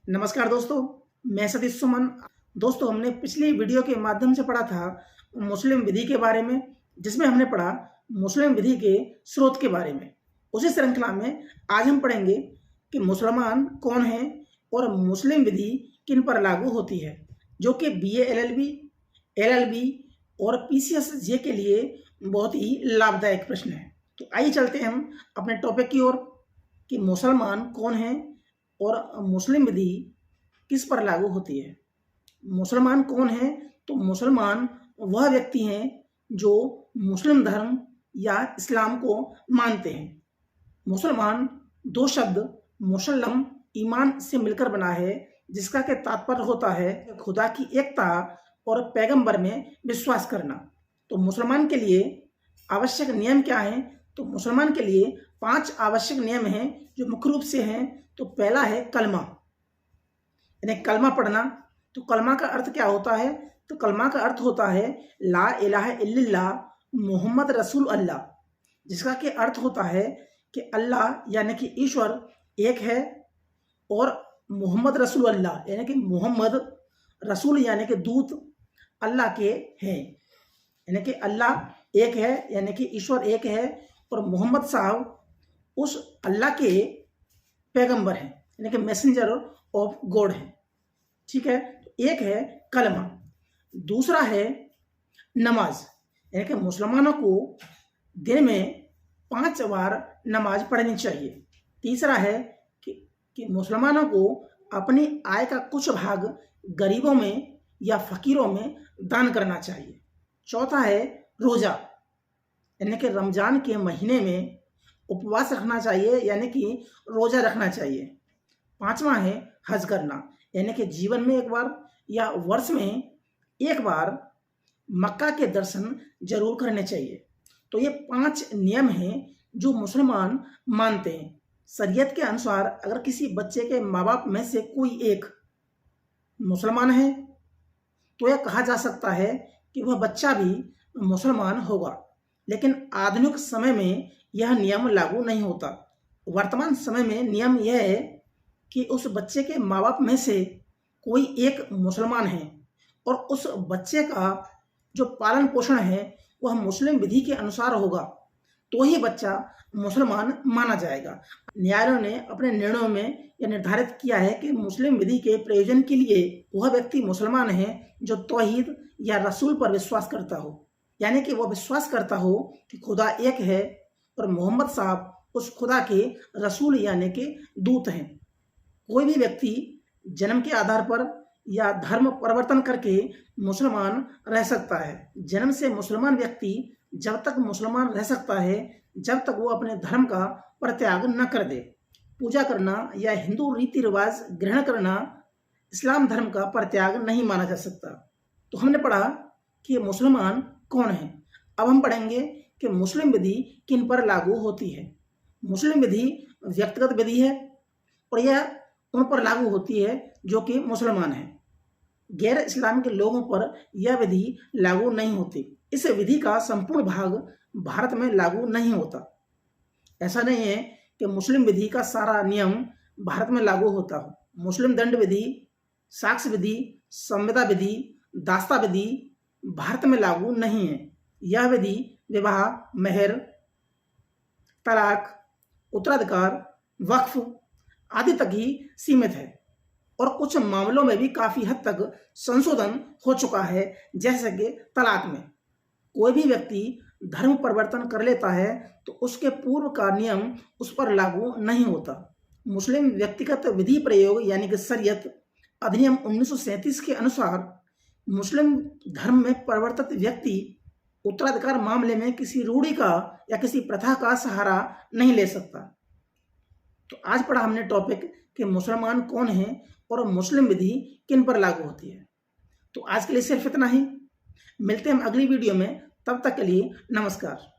नमस्कार दोस्तों, मैं सतीश सुमन। दोस्तों, हमने पिछली वीडियो के माध्यम से पढ़ा था मुस्लिम विधि के बारे में, जिसमें हमने पढ़ा मुस्लिम विधि के स्रोत के बारे में। उसी श्रृंखला में आज हम पढ़ेंगे कि मुसलमान कौन हैं और मुस्लिम विधि किन पर लागू होती है, जो कि BA LLB, LLB और PCS जे के लिए बहुत ही लाभदायक प्रश्न है। तो आइए चलते हैं हम अपने टॉपिक की ओर कि मुसलमान कौन हैं और मुस्लिम विधि किस पर लागू होती है। मुसलमान कौन है? तो मुसलमान वह व्यक्ति हैं जो मुस्लिम धर्म या इस्लाम को मानते हैं। मुसलमान दो शब्द मुसल्लम ईमान से मिलकर बना है, जिसका के तात्पर्य होता है खुदा की एकता और पैगंबर में विश्वास करना। तो मुसलमान के लिए आवश्यक नियम क्या हैं? तो मुसलमान के लिए 5 आवश्यक नियम हैं जो मुख्य रूप से हैं। तो पहला है कलमा, यानी कलमा पढ़ना। तो कलमा का अर्थ क्या होता है? तो कलमा का अर्थ होता है ला इलाहा इल्लल्लाह मोहम्मद रसूल अल्लाह, जिसका के अर्थ होता है कि अल्लाह यानी कि ईश्वर एक है और मोहम्मद रसूल अल्लाह यानी कि मोहम्मद रसूल यानी कि दूत अल्लाह के हैं। यानी कि अल्लाह एक है, यानी कि ईश्वर एक है और मोहम्मद साहब उस अल्लाह के पैगंबर हैं, यानी कि मैसेंजर ऑफ गॉड है। ठीक है, तो एक है कलमा। दूसरा है नमाज, यानी कि मुसलमानों को दिन में 5 बार नमाज पढ़नी चाहिए। तीसरा है कि मुसलमानों को अपनी आय का कुछ भाग गरीबों में या फकीरों में दान करना चाहिए। चौथा है रोजा, यानी कि रमजान के महीने में उपवास रखना चाहिए, यानी कि रोजा रखना चाहिए। 5वां है हज करना, यानी कि जीवन में एक बार या वर्ष में एक बार मक्का के दर्शन जरूर करने चाहिए। तो ये 5 नियम हैं जो मुसलमान मानते हैं। शरीयत के अनुसार अगर किसी बच्चे के माँ बाप में से कोई एक मुसलमान है तो यह कहा जा सकता है कि वह बच्चा भी मुसलमान होगा। लेकिन आधुनिक समय में यह नियम लागू नहीं होता। वर्तमान समय में नियम यह है कि उस बच्चे के माँ बाप में से कोई एक मुसलमान है और उस बच्चे का जो पालन पोषण है वह मुस्लिम विधि के अनुसार होगा, तो ही बच्चा मुसलमान माना जाएगा। न्यायालयों ने अपने निर्णयों में यह निर्धारित किया है कि मुस्लिम विधि के प्रयोजन के लिए वह व्यक्ति मुसलमान है जो तौहीद या रसूल पर विश्वास करता हो, यानी कि वह विश्वास करता हो कि खुदा एक है और मोहम्मद साहब उस खुदा के रसूल यानी कि दूत हैं। कोई भी व्यक्ति जन्म के आधार पर या धर्म परिवर्तन करके मुसलमान रह सकता है। जन्म से मुसलमान व्यक्ति जब तक मुसलमान रह सकता है जब तक वो अपने धर्म का परित्याग न कर दे। पूजा करना या हिंदू रीति रिवाज ग्रहण करना इस्लाम धर्म का परित्याग नहीं माना जा सकता। तो हमने पढ़ा कि मुसलमान कौन है। अब हम पढ़ेंगे कि मुस्लिम विधि किन पर लागू होती है। मुस्लिम विधि व्यक्तिगत विधि है और यह उन पर लागू होती है जो कि मुसलमान हैं। गैर इस्लाम के लोगों पर यह विधि लागू नहीं होती। इस विधि का संपूर्ण भाग भारत में लागू नहीं होता। ऐसा नहीं है कि मुस्लिम विधि का सारा नियम भारत में लागू होता हो। मुस्लिम दंड विधि, साक्ष्य विधि, संविदा विधि, दास्ता विधि भारत में लागू नहीं है। यह विधि विवाह, मेहर, तलाक, उत्तराधिकार, वक्फ आदि तक ही सीमित है और कुछ मामलों में भी काफी हद तक संशोधन हो चुका है, जैसे कि तलाक में कोई भी व्यक्ति धर्म परिवर्तन कर लेता है तो उसके पूर्व का नियम उस पर लागू नहीं होता। मुस्लिम व्यक्तिगत विधि प्रयोग यानी कि शरीयत अधिनियम 1937 के अनुसार मुस्लिम धर्म में परिवर्तित व्यक्ति उत्तराधिकार मामले में किसी रूढ़ि का या किसी प्रथा का सहारा नहीं ले सकता। तो आज पढ़ा हमने टॉपिक कि मुसलमान कौन है और मुस्लिम विधि किन पर लागू होती है। तो आज के लिए सिर्फ इतना ही। मिलते हैं हम अगली वीडियो में, तब तक के लिए नमस्कार।